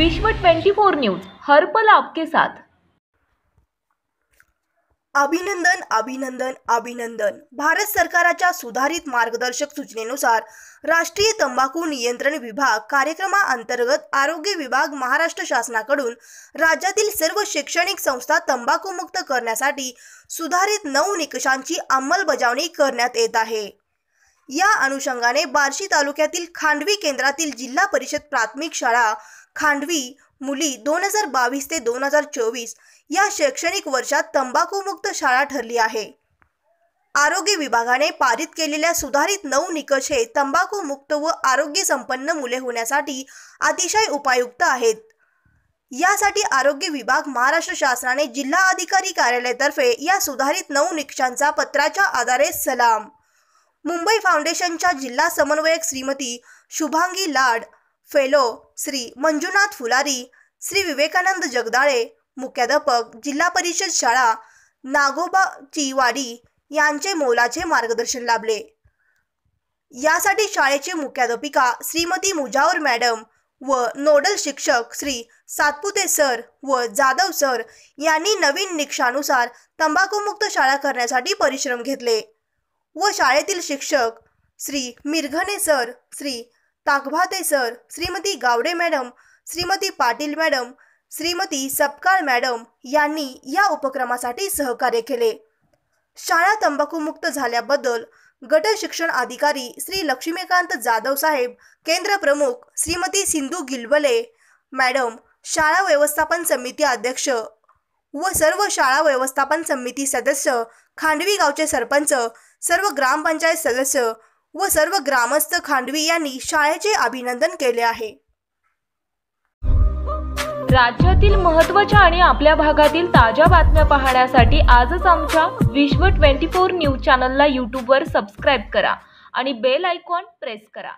विश्व 24 न्यूज हर पल आपके साथ। अभिनंदन अभिनंदन अभिनंदन। भारत सरकारच्या सुधारित मार्गदर्शक सूचनेनुसार राष्ट्रीय तंबाखू नियंत्रण विभाग कार्यक्रमाअंतर्गत आरोग्य विभाग महाराष्ट्र शासनाकडून राज्यातील सर्व शैक्षणिक संस्था तंबाखू मुक्त करण्यासाठी सुधारित 9 निकषांची अंमलबजावणी करण्यात येत आहे। या अनुषंगाने बार्शी तालुक्यातील खांडवी केंद्रातील जिल्हा परिषद प्राथमिक शाळा खांडवी मुली 2022 ते 2024 या शैक्षणिक वर्षात तंबाखू मुक्त शाळा ठरली आहे। आरोग्य विभागाने पारित केलेल्या सुधारित 9 निकष हे तंबाखू मुक्त व आरोग्य संपन्न मुले होण्यासाठी अतिशय उपयुक्त आहेत। यासाठी आरोग्य विभाग महाराष्ट्र शासनाने जिल्हा अधिकारी कार्यालयातर्फे या सुधारित 9 निकषांचा पत्राच्या आधारे सलाम मुंबई फाउंडेशनच्या जिल्हा समन्वयक श्रीमती शुभांगी लाड, फेलो श्री मंजुनाथ फुलारी, श्री विवेकानंद जगदाळे, मुख्याध्यापक जिल्हा परिषद शाळा नागोबाची वाडी यांचे मोलाचे मार्गदर्शन लाभले। यासाठी शाळेचे मुख्याध्यापिका श्रीमती मुजावर मॅडम व नोडल शिक्षक श्री सातपुते सर व जाधव सर यांनी नवीन निकषानुसार तंबाखूमुक्त शाळा करण्यासाठी परिश्रम घेतले व शाळेतील शिक्षक Shri Mirghane sir, Shri Takbhate sir, Shrimati Gawade madam, Shrimati Patil madam, Shrimati Sapkal madam यांनी या उपक्रमासाठी सहकार्य केले। शाळा तंबाखूमुक्त झाल्याबद्दल गट शिक्षण अधिकारी श्री लक्ष्मीकांत जाधव साहेब, केंद्र प्रमुख श्रीमती सिंधू गिलवले मॅडम, शाळा व्यवस्थापन समिती अध्यक्ष व सर्व शाळा व्यवस्थापन समिती सदस्य, खांडवी गावचे सरपंच, सर्व ग्रामपंचायत सदस्य व सर्व ग्रामस्थ खांडवी यांनी शाळेचे अभिनंदन केले आहे। राज्यातील महत्त्वाच्या आणि आपल्या भागातील ताज्या बातम्या पाहण्यासाठी आजच आमच्या विश्व 24 न्यूज चॅनलला YouTube वर सबस्क्राइब करा आणि बेल आयकॉन प्रेस करा।